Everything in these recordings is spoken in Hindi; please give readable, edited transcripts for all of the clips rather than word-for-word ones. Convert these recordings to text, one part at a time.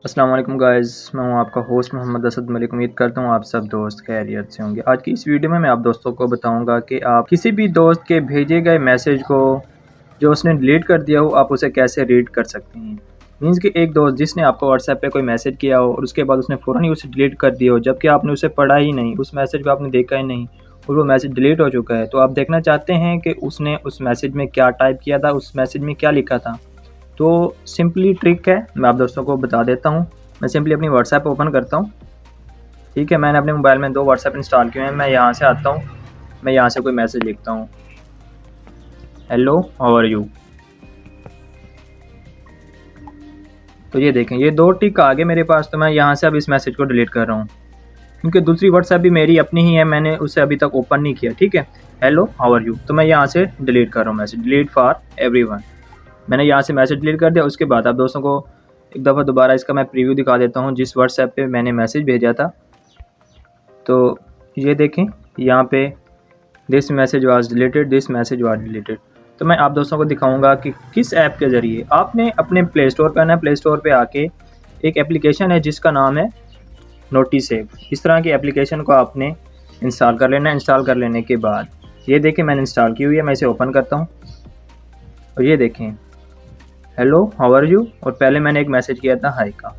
अस्सलाम वालेकुम गाइज़, मैं हूं आपका होस्ट मोहम्मद असद मलिक। उम्मीद करता हूं आप सब दोस्त खैरियत से होंगे। आज की इस वीडियो में मैं आप दोस्तों को बताऊंगा कि आप किसी भी दोस्त के भेजे गए मैसेज को जो उसने डिलीट कर दिया हो, आप उसे कैसे रीड कर सकते हैं। मीन्स कि एक दोस्त जिसने आपको व्हाट्सएप पे कोई मैसेज किया हो और उसके बाद उसने फ़ौरन ही उसे डिलीट कर दिया हो, जबकि आपने उसे पढ़ा ही नहीं, उस मैसेज को आपने देखा ही नहीं और वो मैसेज डिलीट हो चुका है। तो आप देखना चाहते हैं कि उसने उस मैसेज में क्या टाइप किया था, उस मैसेज में क्या लिखा था। तो सिंपली ट्रिक है, मैं आप दोस्तों को बता देता हूँ। मैं सिंपली अपनी व्हाट्सएप ओपन करता हूँ। ठीक है, मैंने अपने मोबाइल में 2 व्हाट्सएप इंस्टॉल किए हैं। मैं यहाँ से आता हूँ, मैं यहाँ से कोई मैसेज लिखता हूँ, हेलो हाउ आर यू। तो ये देखें, ये 2 टिक आ गए मेरे पास। तो मैं यहाँ से अब इस मैसेज को डिलीट कर रहा हूँ, क्योंकि दूसरी व्हाट्सएप भी मेरी अपनी ही है, मैंने उसे अभी तक ओपन नहीं किया। ठीक है, हेलो हाउ आर यू। तो मैं यहाँ से डिलीट कर रहा हूँ मैसेज, डिलीट फॉर एवरीवन। मैंने यहाँ से मैसेज डिलीट कर दिया। उसके बाद आप दोस्तों को एक दफ़ा दोबारा इसका मैं प्रीव्यू दिखा देता हूँ, जिस व्हाट्सएप पे मैंने मैसेज भेजा था। तो ये देखें, यहाँ पे this message was deleted, this message was deleted. तो मैं आप दोस्तों को दिखाऊंगा कि किस ऐप के ज़रिए आपने अपने प्ले स्टोर पर आना है। प्ले स्टोर पे आके एक एप्लीकेशन है जिसका नाम है नोटिसेव। इस तरह की एप्लीकेशन को आपने इंस्टॉल कर लेना है। इंस्टॉल कर लेने के बाद ये देखें, मैंने इंस्टॉल की हुई है। मैं इसे ओपन करता हूँ और ये देखें, हेलो हाउ आर यू, और पहले मैंने एक मैसेज किया था हाय का।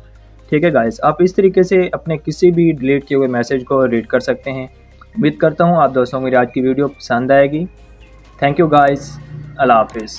ठीक है गाइस, आप इस तरीके से अपने किसी भी डिलीट किए हुए मैसेज को रीड कर सकते हैं। उम्मीद करता हूँ आप दोस्तों को मेरी आज की वीडियो पसंद आएगी। थैंक यू गाइस, अल्लाह हाफिज़।